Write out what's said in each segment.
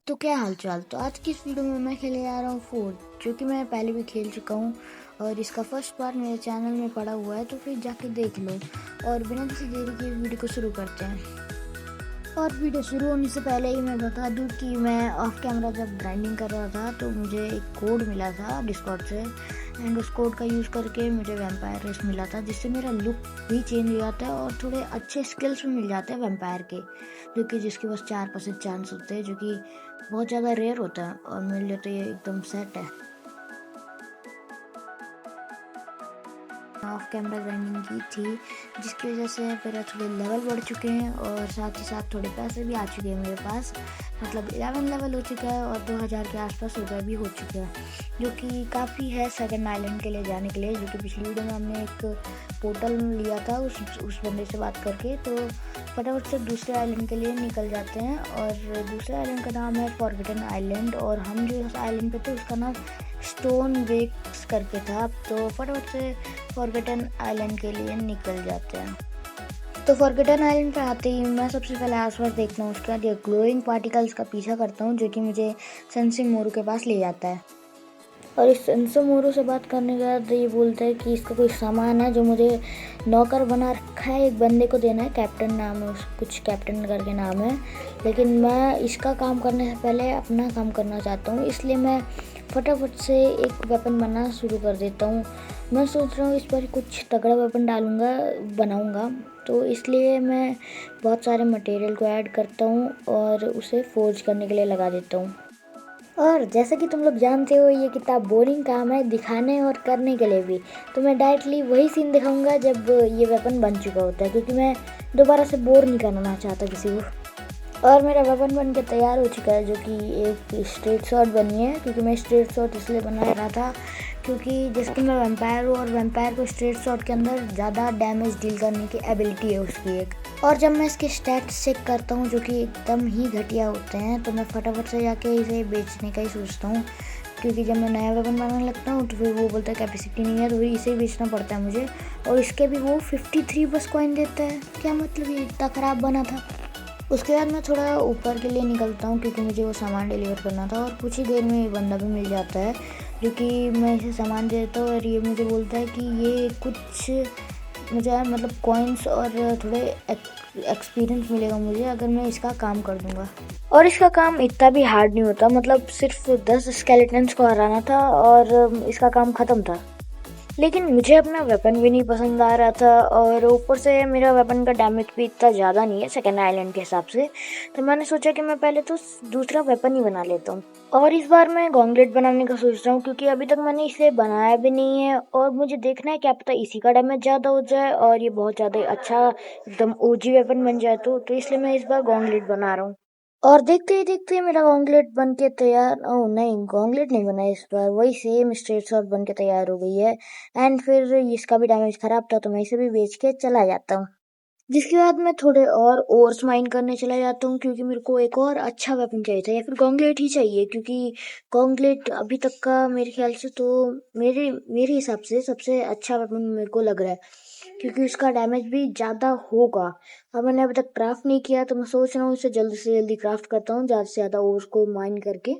तो क्या हाल चाल। तो आज की इस वीडियो में मैं खेलने जा रहा हूँ फोर्ट, जो कि मैं पहले भी खेल चुका हूँ और इसका फर्स्ट पार्ट मेरे चैनल में पड़ा हुआ है, तो फिर जाके देख लो। और बिना किसी देरी के वीडियो को शुरू करते हैं। और वीडियो शुरू होने से पहले ही मैं बता दूं कि मैं ऑफ कैमरा जब ग्राइंडिंग कर रहा था तो मुझे एक कोड मिला था डिस्कॉर्ड से, एंड उस कोड का यूज़ करके मुझे वैम्पायर रेस मिला था, जिससे मेरा लुक भी चेंज हो जाता है और थोड़े अच्छे स्किल्स भी मिल जाते हैं वैम्पायर के, जो कि जिसके बस 4% चांस होते हैं, जो कि बहुत ज़्यादा रेयर होता है। और मेरे लिए तो ये एकदम सेट है। ऑफ कैमरा ग्राइंडिंग की थी, जिसकी वजह से मेरा थोड़े लेवल बढ़ चुके हैं और साथ ही साथ थोड़े पैसे भी आ चुके हैं मेरे पास। मतलब 11 लेवल हो चुका है और 2000 के आसपास रुपये भी हो चुके हैं, जो कि काफ़ी है सेकंड आइलैंड के लिए जाने के लिए। जो कि पिछली वीडियो में हमने एक पोर्टल लिया था उस बंदे से बात करके, तो फटाफट से दूसरे आइलैंड के लिए निकल जाते हैं। और दूसरे आइलैंड का नाम है फॉरगेटन आइलैंड, और हम जो उस आइलैंड पे थे उसका नाम स्टोन वेक्स करके था। तो फटाफट से फॉरगेटन आइलैंड के लिए निकल जाते हैं। तो फॉरगेटन आइलैंड पर आते ही मैं सबसे पहले आसपास देखता हूँ, उसके बाद ये ग्लोइंग पार्टिकल्स का पीछा करता हूँ, जो कि मुझे सेंसी मोरू के पास ले जाता है। और इस सेंसी मोरू से बात करने के बाद ये बोलता है कि इसका कोई सामान है जो मुझे नौकर बना रखा है, एक बंदे को देना है, कैप्टन नाम है, कुछ कैप्टन करके नाम है। लेकिन मैं इसका काम करने से पहले अपना काम करना चाहता हूँ, इसलिए मैं फटाफट से एक वेपन बनाना शुरू कर देता हूँ। मैं सोच रहा हूँ इस बार कुछ तगड़ा वेपन बनाऊँगा, तो इसलिए मैं बहुत सारे मटेरियल को ऐड करता हूँ और उसे फोर्ज करने के लिए लगा देता हूँ। और जैसा कि तुम लोग जानते हो, ये किताब बोरिंग काम है दिखाने और करने के लिए भी, तो मैं डायरेक्टली वही सीन दिखाऊंगा जब ये वेपन बन चुका होता है, क्योंकि मैं दोबारा से बोर नहीं करना चाहता किसी को। और मेरा वेपन बन के तैयार हो चुका है, जो कि एक स्ट्रेट शॉट बनी है, क्योंकि मैं स्ट्रेट शॉट इसलिए बना रहा था क्योंकि जिसकी मैं वैम्पायर हूँ, और वैम्पायर को स्ट्रेट शॉट के अंदर ज़्यादा डैमेज डील करने की एबिलिटी है उसकी एक। और जब मैं इसके स्टैट्स चेक करता हूँ, जो कि एकदम ही घटिया होते हैं, तो मैं फटाफट से जाके इसे बेचने का ही सोचता हूँ, क्योंकि जब मैं नया वेपन बनाने लगता हूँ तो फिर वो बोलता है कैपेसिटी नहीं है, तो फिर इसे ही बेचना पड़ता है मुझे। और इसके भी वो 53 बस कॉइन देता है। क्या मतलब ये इतना ख़राब बना था। उसके बाद मैं थोड़ा ऊपर के लिए निकलता हूँ, क्योंकि मुझे वो सामान डिलीवर करना था, और कुछ ही देर में ये बंदा भी मिल जाता है, जो कि मैं इसे सामान देता हूँ और ये मुझे बोलता है कि ये कुछ मुझे मतलब कॉइन्स और थोड़े एक्सपीरियंस मिलेगा मुझे अगर मैं इसका काम कर दूंगा। और इसका काम इतना भी हार्ड नहीं होता, मतलब सिर्फ 10 स्केलेटन्स को हराना था और इसका काम ख़त्म था। लेकिन मुझे अपना वेपन भी नहीं पसंद आ रहा था, और ऊपर से मेरा वेपन का डैमेज भी इतना ज़्यादा नहीं है सेकेंड आइलैंड के हिसाब से। तो मैंने सोचा कि मैं पहले तो दूसरा वेपन ही बना लेता हूँ। और इस बार मैं गॉन्गलेट बनाने का सोच रहा हूँ, क्योंकि अभी तक मैंने इसे बनाया भी नहीं है, और मुझे देखना है क्या पता इसी का डैमेज ज़्यादा हो जाए और ये बहुत ज़्यादा अच्छा एकदम ओजी वेपन बन जाए। तो इसलिए मैं इस बार गॉन्गलेट बना रहा हूँ। और देखते ही देखते मेरा गॉन्गलेट बन के तैयार, ओह नहीं, गॉन्गलेट नहीं बना इस बार, वही सेम स्ट्रेट शॉट बन के तैयार हो गई है। एंड फिर इसका भी डैमेज खराब था, तो मैं इसे भी बेच के चला जाता हूँ। जिसके बाद मैं थोड़े और ओर्स माइन करने चला जाता हूँ, क्योंकि मेरे को एक और अच्छा वेपन चाहिए था, या फिर गॉन्गलेट ही चाहिए, क्योंकि गॉन्गलेट अभी तक का मेरे ख्याल से तो मेरे मेरे हिसाब से सबसे अच्छा वेपन मेरे को लग रहा है, क्योंकि उसका डैमेज भी ज़्यादा होगा। अब मैंने अभी तक क्राफ्ट नहीं किया, तो मैं सोच रहा हूँ इसे जल्दी से जल्दी क्राफ्ट करता हूँ, ज़्यादा से ज़्यादा ओर्स को माइन करके।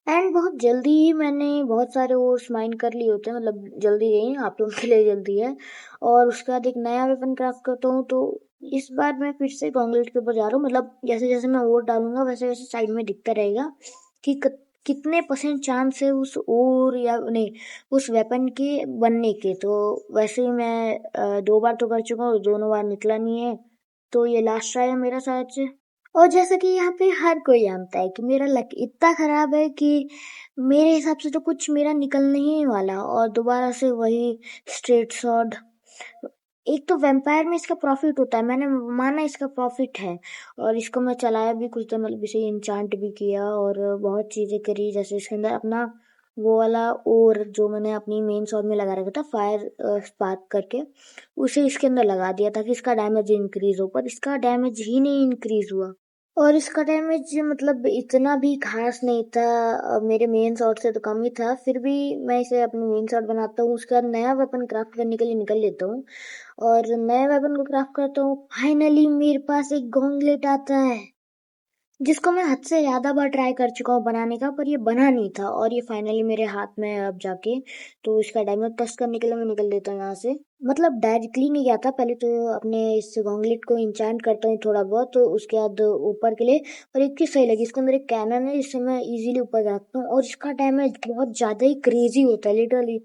एंड बहुत जल्दी ही मैंने बहुत सारे ओर्स माइन कर लिए होते हैं, मतलब जल्दी नहीं, आप लोगों के लिए जल्दी है। और उसके बाद एक नया वेपन क्राफ्ट करता हूँ, तो इस बार मैं फिर से गॉन्गलेट के ऊपर जा रहा हूँ, मतलब जैसे जैसे मैं ओर डालूंगा वैसे वैसे साइड में दिखता रहेगा कि कितने परसेंट चांस है उस ओर या नहीं उस वेपन के बनने के। तो वैसे ही मैं 2 बार तो कर चुका हूँ, दोनों बार निकला नहीं है, तो ये लास्ट ट्राई है मेरा शायद से। और जैसा कि यहाँ पे हर कोई जानता है कि मेरा लक इतना खराब है कि मेरे हिसाब से तो कुछ मेरा निकलने ही वाला, और दोबारा से वही स्ट्रेट शॉट। एक तो वैम्पायर में इसका प्रॉफिट होता है, मैंने माना इसका प्रॉफिट है, और इसको मैं चलाया भी कुछ दिन, मतलब इसे इंचांट भी किया और बहुत चीज़ें करी, जैसे इसके अंदर अपना वो वाला और जो मैंने अपनी मेन शॉट में लगा रखा था फायर स्पार्क करके, उसे इसके अंदर लगा दिया ताकि इसका डैमेज इंक्रीज हो, पर इसका डैमेज ही नहीं इंक्रीज हुआ। और इसका डैमेज मतलब इतना भी खास नहीं था, मेरे मेन शॉट से तो कम ही था, फिर भी मैं इसे अपनी मेन शॉट बनाता हूँ, उसके बाद नया वेपन क्राफ्ट करने के लिए निकल लेता हूँ, और नए वेपन को क्राफ्ट करता हूँ। फाइनली मेरे पास एक गॉन्गलेट आता है, जिसको मैं हद से ज़्यादा बार ट्राई कर चुका हूँ बनाने का, पर ये बना नहीं था और ये फाइनली मेरे हाथ में है अब जाके। तो इसका डेमो टेस्ट करने के लिए मैं निकल देता हूँ यहाँ से। मतलब डायरेक्टली नहीं गया था, पहले तो अपने इस गॉन्गलेट को इंचेंट करता हूँ थोड़ा बहुत, तो उसके बाद ऊपर के लिए। और एक चीज़ सही लगी, इसको मेरे कैनन है जिससे मैं इजीली ऊपर जा सकता हूँ, और इसका डैमेज बहुत ज़्यादा ही क्रेजी होता है लिटरली।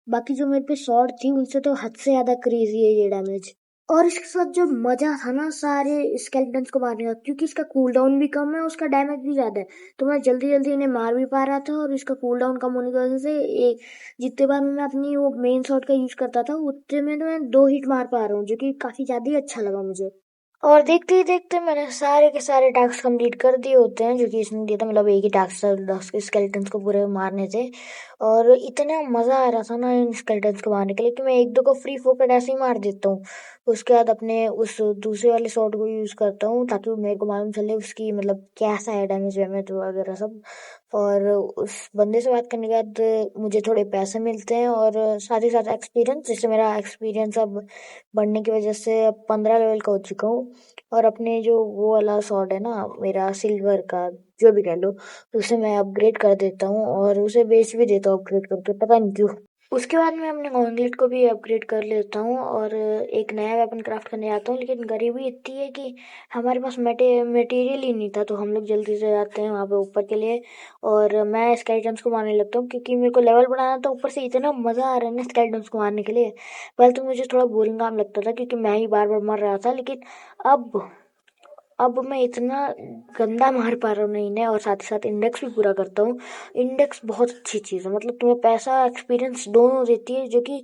बाकी जो मेरे पे शॉर्ट थी उनसे तो हद से ज़्यादा क्रेजी है ये डैमेज। और इसके साथ जो मजा था ना सारे स्केलेटन्स को मारने का, क्योंकि इसका कूल डाउन भी कम है, उसका डैमेज भी ज्यादा है, तो मैं जल्दी जल्दी इन्हें मार भी पा रहा था। और इसका कूल डाउन कम होने की वजह से एक जितने बार मैं अपनी वो मेन शॉट का यूज करता था उतने में तो मैं 2 हिट मार पा रहा हूँ, जो कि काफी ज्यादा ही अच्छा लगा मुझे। और देखते ही देखते मैंने सारे के सारे टास्क कंप्लीट कर दिए होते हैं जो कि इसने दिया था। मतलब एक ही टास्क था 10 स्केलेटन्स को पूरे मारने थे, और इतना मजा आ रहा था ना इन स्केलेटन्स को मारने के लिए कि मैं एक दो को फ्री फोकट ऐसे ही मार देता हूँ। उसके बाद अपने उस दूसरे वाले शॉट को यूज करता हूँ ताकि मेरे को मालूम चले उसकी मतलब कैसा है डैमेज वैमेज वगैरह सब। और उस बंदे से बात करने के बाद मुझे थोड़े पैसे मिलते हैं और साथ ही साथ एक्सपीरियंस, जिससे मेरा एक्सपीरियंस अब बढ़ने की वजह से अब 15 लेवल का हो चुका हूँ। और अपने जो वो वाला शॉट है ना मेरा सिल्वर का, जो भी कह लो, तो उसे मैं अपग्रेड कर देता हूँ और उसे बेच भी देता हूँ अपग्रेड करके, पता नहीं क्यों। उसके बाद मैं अपने गॉन्गलेट को भी अपग्रेड कर लेता हूँ और एक नया वेपन क्राफ्ट करने जाता हूँ। लेकिन गरीबी इतनी है कि हमारे पास मटेरियल ही नहीं था, तो हम लोग जल्दी से जाते हैं वहाँ पे ऊपर के लिए और मैं स्केलेटन्स को मारने लगता हूँ क्योंकि मेरे को लेवल बढ़ाना था। ऊपर से इतना मज़ा आ रहा है ना स्केलेटन्स को मारने के लिए। पहले तो मुझे थोड़ा बोरिंग काम लगता था क्योंकि मैं ही बार बार मर रहा था, लेकिन अब अब मैं इतना गंदा मार पा रहा हूँ ना इन्हें, और साथ ही साथ इंडेक्स भी पूरा करता हूँ। इंडेक्स बहुत अच्छी चीज़ है, मतलब तुम्हें पैसा एक्सपीरियंस दोनों देती है, जो कि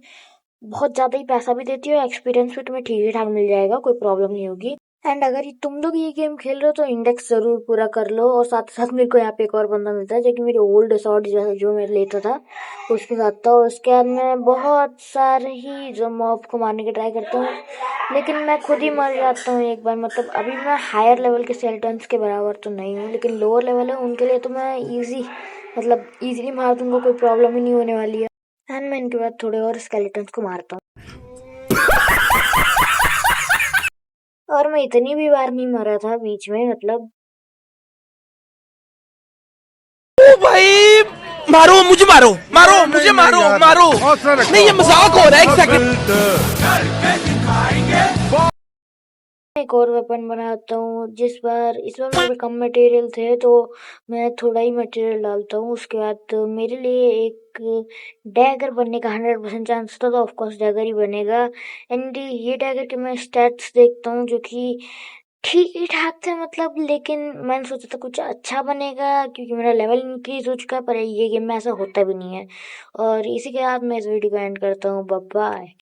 बहुत ज़्यादा ही पैसा भी देती है और एक्सपीरियंस भी तुम्हें ठीक ही ठाक मिल जाएगा, कोई प्रॉब्लम नहीं होगी। एंड अगर तुम लोग ये गेम खेल रहे हो तो इंडेक्स जरूर पूरा कर लो। और साथ साथ मेरे को यहाँ पे एक और बंदा मिलता है जो कि मेरे ओल्ड शॉट जो मैं लेता था उसके साथ था। उसके बाद मैं बहुत सारे ही जो मॉब को मारने की ट्राई करता हूँ, लेकिन मैं खुद ही मर जाता हूँ एक बार। मतलब अभी मैं हायर लेवल के स्केलेटन्स के बराबर तो नहीं हूँ, लेकिन लोअर लेवल है उनके लिए तो मैं इजी, मतलब इजीली मार दूंगा, कोई प्रॉब्लम ही नहीं होने वाली है। एंड मैं इनके बाद थोड़े और स्केलेटन्स को मारता हूँ, और मैं इतनी भी बार नहीं मरा था बीच में, मतलब ओ भाई, मारो मुझे, मारो मारो मुझे, मारो मारो। नहीं ये मजाक हो रहा है, एक सेकंड। एक और वेपन बनाता हूँ। इस बार मेरे पे कम मटेरियल थे तो मैं थोड़ा ही मटेरियल डालता हूँ। उसके बाद मेरे लिए एक डैगर बनने का 100% चांस था, तो ऑफकोर्स डैगर ही बनेगा। एंड ये डैगर के मैं स्टैट्स देखता हूँ जो कि ठीक ही ठाक थे, मतलब, लेकिन मैंने सोचा था कुछ अच्छा बनेगा क्योंकि मेरा लेवल इंक्रीज हो चुका है, पर ये गेम में ऐसा होता भी नहीं है। और इसी के साथ मैं इस वीडियो को एंड करता हूँ। Bye bye.